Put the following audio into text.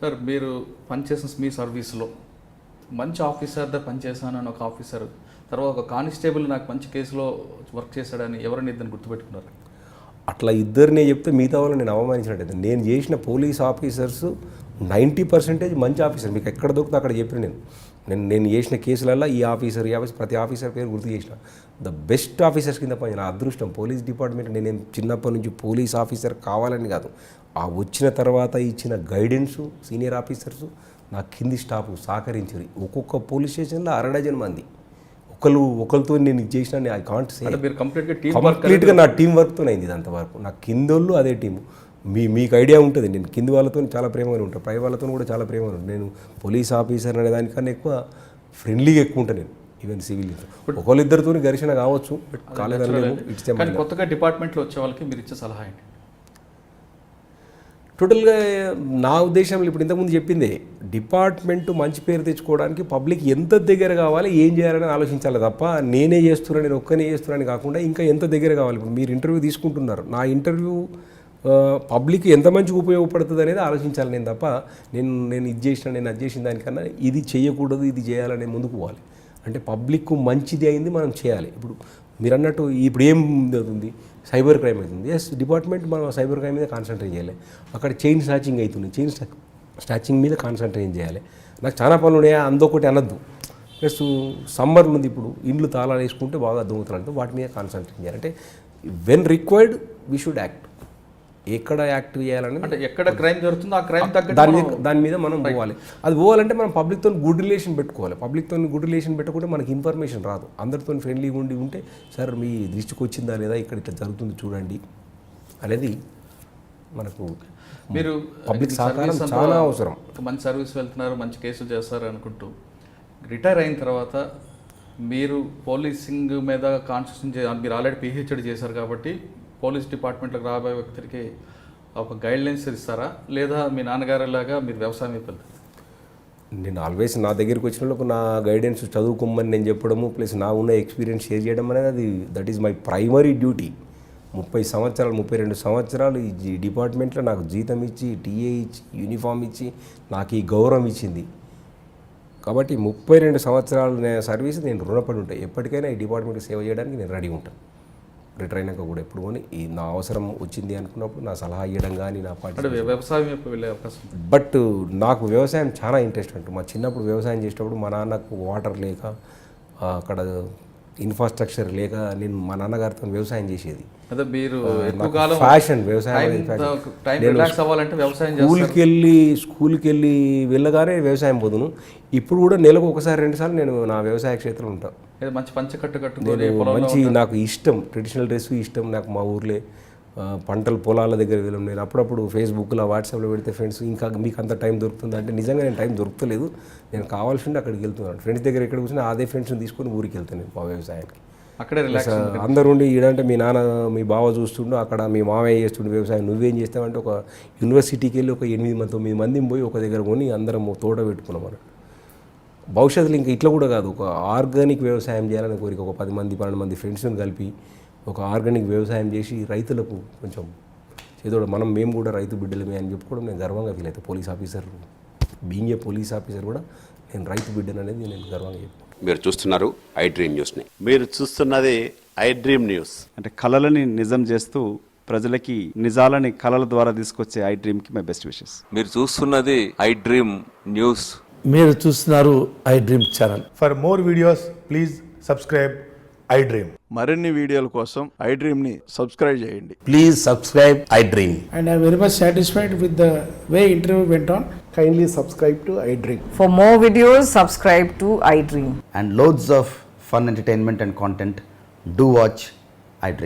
Sir మీరు పనిచేసిన మీ సర్వీస్లో మంచి ఆఫీసర్ దగ్గర పనిచేశానని ఒక ఆఫీసర్, తర్వాత ఒక కానిస్టేబుల్ నాకు మంచి కేసులో వర్క్ చేశాడని ఎవరైనా ఇద్దరిని గుర్తుపెట్టుకున్నారు? అట్లా ఇద్దరినే చెప్తే మిగతా వాళ్ళని నేను అవమానించినట్టయితే. నేను చేసిన పోలీస్ ఆఫీసర్స్ 90% మంచి ఆఫీసర్. మీకు ఎక్కడ దొరికితే అక్కడ చెప్పిన నేను చేసిన కేసులలో ఈ ఆఫీసర్ ప్రతి ఆఫీసర్ పేరు గుర్తు చేసిన. ద బెస్ట్ ఆఫీసర్స్ కింద పని. నా అదృష్టం చిన్నప్పటి డిపార్ట్మెంట్. నేనేం చిన్నప్పటి నుంచి పోలీస్ ఆఫీసర్ కావాలని కాదు, ఆ వచ్చిన తర్వాత ఇచ్చిన గైడెన్సు సీనియర్ ఆఫీసర్స్ నా కింది స్టాఫ్ సహకరించారు. ఒక్కొక్క పోలీస్ స్టేషన్లో 6 డజన్ మంది. ఒకరితో నేను ఇది చేసిన ఐ కాంట్ సే. కంప్లీట్గా నా టీం వర్క్తో అయింది ఇదంత వరకు. నా కిందోళ్ళు అదే టీము. మీకు ఐడియా ఉంటుంది, నేను కింది వాళ్ళతో చాలా ప్రేమగా ఉంటాను, పై వాళ్ళతో కూడా చాలా ప్రేమగా ఉంటాను. నేను పోలీస్ ఆఫీసర్ అనే దానికన్నా ఎక్కువ ఫ్రెండ్లీగా ఎక్కువ ఉంటాను నేను. ఈవెన్ సివిల్ ఒకళ్ళిద్దరితో ఘర్షణ కావచ్చు, కానీ కొత్తగా డిపార్ట్మెంట్లో వచ్చే వాళ్ళకి మీరు ఇచ్చే సలహా ఏంటి? టోటల్గా నా ఉద్దేశంలో ఇప్పుడు ఇంతకుముందు చెప్పిందే, డిపార్ట్మెంట్ మంచి పేరు తెచ్చుకోవడానికి పబ్లిక్ ఎంత దగ్గర కావాలి, ఏం చేయాలని ఆలోచించాలి తప్ప నేనే చేస్తున్నాను, నేను ఒక్కనే చేస్తున్నాను కాకుండా ఇంకా ఎంత దగ్గర కావాలి. ఇప్పుడు మీరు ఇంటర్వ్యూ తీసుకుంటున్నారు, నా ఇంటర్వ్యూ పబ్లిక్ ఎంత మంచిగా ఉపయోగపడుతుంది అనేది ఆలోచించాలి నేను తప్ప నేను ఇది చేసిన నేను అది చేసిన దానికన్నా ఇది చేయకూడదు ఇది చేయాలని ముందుకు పోవాలి. అంటే పబ్లిక్ మంచిది అయింది మనం చేయాలి. ఇప్పుడు మీరు అన్నట్టు ఇప్పుడు ఏం అవుతుంది, సైబర్ క్రైమ్ అవుతుంది. ఎస్, డిపార్ట్మెంట్ మనం సైబర్ క్రైమ్ మీద కాన్సన్ట్రేట్ చేయాలి. అక్కడ చైన్ స్నాచింగ్ అవుతుంది, చైన్ స్నాచింగ్ మీద కాన్సన్ట్రేట్ చేయాలి. నాకు చాలా పనులు ఉన్నాయా అందొకటి అనద్దు. ప్లస్ సమ్మర్ ఉంది, ఇప్పుడు ఇండ్లు తాళాలు వేసుకుంటే బాగా దొంగతనాలతో వాటి మీద కాన్సన్ట్రేట్ చేయాలి. అంటే when required we should act. ఎక్కడ యాక్ట్ చేయాలని, అంటే ఎక్కడ క్రైమ్ జరుగుతుందో ఆ క్రైమ్ దాని మీద మనం పోవాలి. అది పోవాలంటే మనం పబ్లిక్తో గుడ్ రిలేషన్ పెట్టుకోవాలి. పబ్లిక్తో గుడ్ రిలేషన్ పెట్టుకుంటే మనకి ఇన్ఫర్మేషన్ రాదు. అందరితో ఫ్రెండ్లీగా ఉంటే సార్ మీ దృష్టికి వచ్చిందా లేదా, ఇక్కడ ఇట్లా జరుగుతుంది చూడండి అనేది మనకు. మీరు పబ్లిక్ సహకారం చాలా అవసరం. మంచి సర్వీస్ వెళ్తున్నారు, మంచి కేసులు చేస్తారు అనుకుంటూ రిటైర్ అయిన తర్వాత మీరు పోలీసింగ్ మీద కాన్సన్ట్రేషన్ మీరు ఆల్రెడీ పిహెచ్డి చేశారు కాబట్టి పోలీస్ డిపార్ట్మెంట్లోకి రాబోయే వ్యక్తికి ఒక గైడ్లైన్స్ ఇస్తారా, లేదా మీ నాన్నగారిలాగా మీరు వ్యవసాయం వైపు వెళ్తారు? నేను ఆల్వేస్ నా దగ్గరికి వచ్చిన వాళ్ళకు నా గైడెన్స్ చదువుకోమని నేను చెప్పడము, ప్లస్ నా ఉన్న ఎక్స్పీరియన్స్ షేర్ చేయడం అనేది that is my primary duty. 32 సంవత్సరాలు ఈ డిపార్ట్మెంట్లో నాకు జీతం ఇచ్చి, టీఏ ఇచ్చి, యూనిఫామ్ ఇచ్చి, నాకు ఈ గౌరవం ఇచ్చింది. కాబట్టి 32 సంవత్సరాల సర్వీస్ నేను రుణపడి ఉంటాను. ఎప్పటికైనా ఈ డిపార్ట్మెంట్కి సేవ చేయడానికి నేను రెడీ ఉంటాను. రిటైర్ అయినాక కూడా ఎప్పుడు కొని నా అవసరం వచ్చింది అనుకున్నప్పుడు నా సలహా ఇవ్వడం కానీ నా పార్టీ వ్యవసాయం వైపు వెళ్ళే అవకాశం. బట్ నాకు వ్యవసాయం చాలా ఇంట్రెస్ట్ ఉంటుంది. మా చిన్నప్పుడు వ్యవసాయం చేసేటప్పుడు మా నాన్నకు వాటర్ లేక, అక్కడ ఇన్ఫ్రాస్ట్రక్చర్ లేక నేను మా నాన్నగారితో వ్యవసాయం చేసేది. అదే మీరు ఫ్యాషన్ వ్యవసాయం. స్కూల్కి వెళ్ళి వెళ్ళగానే వ్యవసాయం పోదును. ఇప్పుడు కూడా నెలకు 1-2 సార్లు నేను నా వ్యవసాయ క్షేత్రంలో ఉంటాను. మంచి పంచకట్టు కట్టుకొని మంచి నాకు ఇష్టం, ట్రెడిషనల్ డ్రెస్ ఇష్టం నాకు. మా ఊర్లే పంటలు పొలాల దగ్గర వెళ్ళాం. నేను అప్పుడప్పుడు ఫేస్బుక్లో వాట్సాప్లో పెడితే ఫ్రెండ్స్ ఇంకా మీకు అంత టైం దొరుకుతుంది అంటే నిజంగా నేను టైం దొరకలేదు. నేను కావాల్సింటే అక్కడికి వెళ్తున్నాను. ఫ్రెండ్స్ దగ్గర ఎక్కడ కూర్చొని అదే ఫ్రెండ్స్ని తీసుకొని ఊరికి వెళ్తాను నేను మా వ్యవసాయానికి. అక్కడే రిలాక్స్ అందరూ ఉండి ఈడంటే మీ నాన్న మీ బావ చూస్తుండు, అక్కడ మీ మామయ్య చేస్తుండే వ్యవసాయం, నువ్వేం చేస్తావంటే ఒక యూనివర్సిటీకి వెళ్ళి ఒక 8-9 మందిని పోయి ఒక దగ్గర కొని అందరం తోట పెట్టుకున్నాం మనం. భవిష్యత్తులో ఇంకా ఇట్లా కూడా కాదు, ఒక ఆర్గానిక్ వ్యవసాయం చేయాలని కోరిక. ఒక 10-12 మంది ఫ్రెండ్స్ని కలిపి ఒక ఆర్గానిక్ వ్యవసాయం చేసి రైతులకు కొంచెం చేదోడు మేము కూడా రైతు బిడ్డలమే అని చెప్పుకోవడం నేను గర్వంగా ఫీల్ అవుతాను. Police officer being a police officer కూడా నేను రైతు బిడ్డను అనేది నేను గర్వంగా చెప్పుకుంటాను. మీరు చూస్తున్నారు ఐ డ్రీమ్ న్యూస్ని. మీరు చూస్తున్నది ఐ డ్రీమ్ న్యూస్. అంటే కళలని నిజం చేస్తూ ప్రజలకి నిజాలని కళల ద్వారా తీసుకొచ్చే ఐ డ్రీమ్కి మై బెస్ట్ విషెస్. మీరు చూస్తున్నది ఐ డ్రీమ్ న్యూస్. మీరు చూస్తున్నారు I dream channel. For more videos please subscribe I dream. మరిన్ని వీడియోల కోసం ఐ డ్రీమ్ని సబ్స్క్రైబ్ చేయండి. Please subscribe I dream. And I'm very much satisfied with the way interview went on. Kindly subscribe to I Dream. For more videos, subscribe to I Dream. And loads of fun entertainment and content. Do watch I Dream.